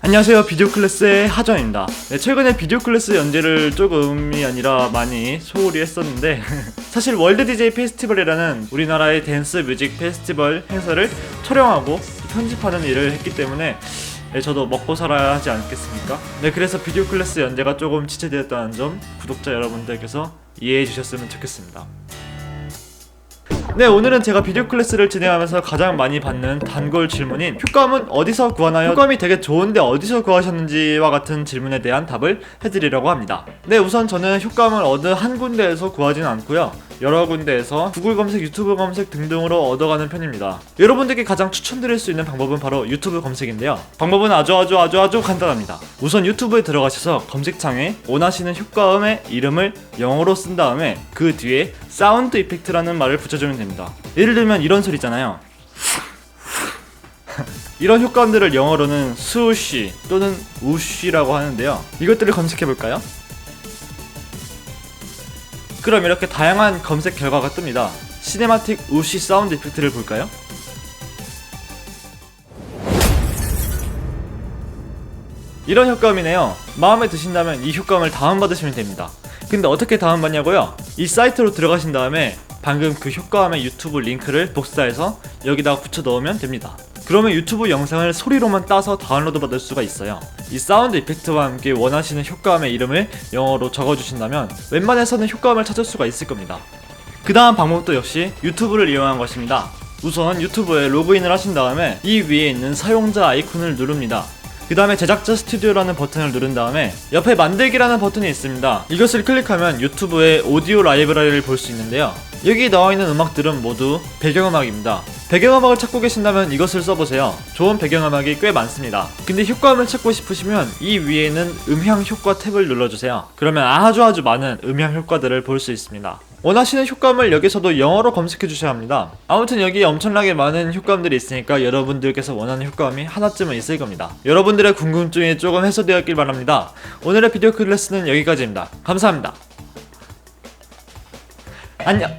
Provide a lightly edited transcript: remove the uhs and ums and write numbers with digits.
안녕하세요, 비디오 클래스의 하정입니다. 네, 최근에 비디오 클래스 연재를 조금이 아니라 많이 소홀히 했었는데 사실 월드 DJ 페스티벌이라는 우리나라의 댄스 뮤직 페스티벌 행사를 촬영하고 편집하는 일을 했기 때문에 저도 먹고 살아야 하지 않겠습니까? 네, 그래서 비디오 클래스 연재가 조금 지체되었다는 점 구독자 여러분들께서 이해해 주셨으면 좋겠습니다. 네, 오늘은 제가 비디오 클래스를 진행하면서 가장 많이 받는 단골 질문인 효과음은 어디서 구하나요? 효과음이 되게 좋은데 어디서 구하셨는지와 같은 질문에 대한 답을 해드리려고 합니다. 네, 우선 저는 효과음을 어느 한 군데에서 구하지는 않고요, 여러 군데에서 구글 검색, 유튜브 검색 등등으로 얻어가는 편입니다. 여러분들께 가장 추천드릴 수 있는 방법은 바로 유튜브 검색인데요, 방법은 아주 간단합니다. 우선 유튜브에 들어가셔서 검색창에 원하시는 효과음의 이름을 영어로 쓴 다음에 그 뒤에 사운드 이펙트라는 말을 붙여주면 됩니다. 예를 들면 이런 소리 있잖아요. 이런 효과음들을 영어로는 스우쉬 또는 우쉬라고 하는데요, 이것들을 검색해볼까요? 그럼 이렇게 다양한 검색 결과가 뜹니다. 시네마틱 우쉬 사운드 이펙트를 볼까요? 이런 효과음이네요. 마음에 드신다면 이 효과음을 다운받으시면 됩니다. 근데 어떻게 다운받냐고요? 이 사이트로 들어가신 다음에 방금 그 효과음의 유튜브 링크를 복사해서 여기다가 붙여 넣으면 됩니다. 그러면 유튜브 영상을 소리로만 따서 다운로드 받을 수가 있어요. 이 사운드 이펙트와 함께 원하시는 효과음의 이름을 영어로 적어주신다면 웬만해서는 효과음을 찾을 수가 있을 겁니다. 그 다음 방법도 역시 유튜브를 이용한 것입니다. 우선 유튜브에 로그인을 하신 다음에 이 위에 있는 사용자 아이콘을 누릅니다. 그 다음에 제작자 스튜디오라는 버튼을 누른 다음에 옆에 만들기라는 버튼이 있습니다. 이것을 클릭하면 유튜브의 오디오 라이브러리를 볼 수 있는데요, 여기 나와있는 음악들은 모두 배경음악입니다. 배경음악을 찾고 계신다면 이것을 써보세요. 좋은 배경음악이 꽤 많습니다. 근데 효과음을 찾고 싶으시면 이 위에는 음향 효과 탭을 눌러주세요. 그러면 아주 많은 음향 효과들을 볼 수 있습니다. 원하시는 효과음을 여기서도 영어로 검색해 주셔야 합니다. 아무튼 여기에 엄청나게 많은 효과음들이 있으니까 여러분들께서 원하는 효과음이 하나쯤은 있을 겁니다. 여러분들의 궁금증이 조금 해소되었길 바랍니다. 오늘의 비디오 클래스는 여기까지입니다. 감사합니다. 안녕.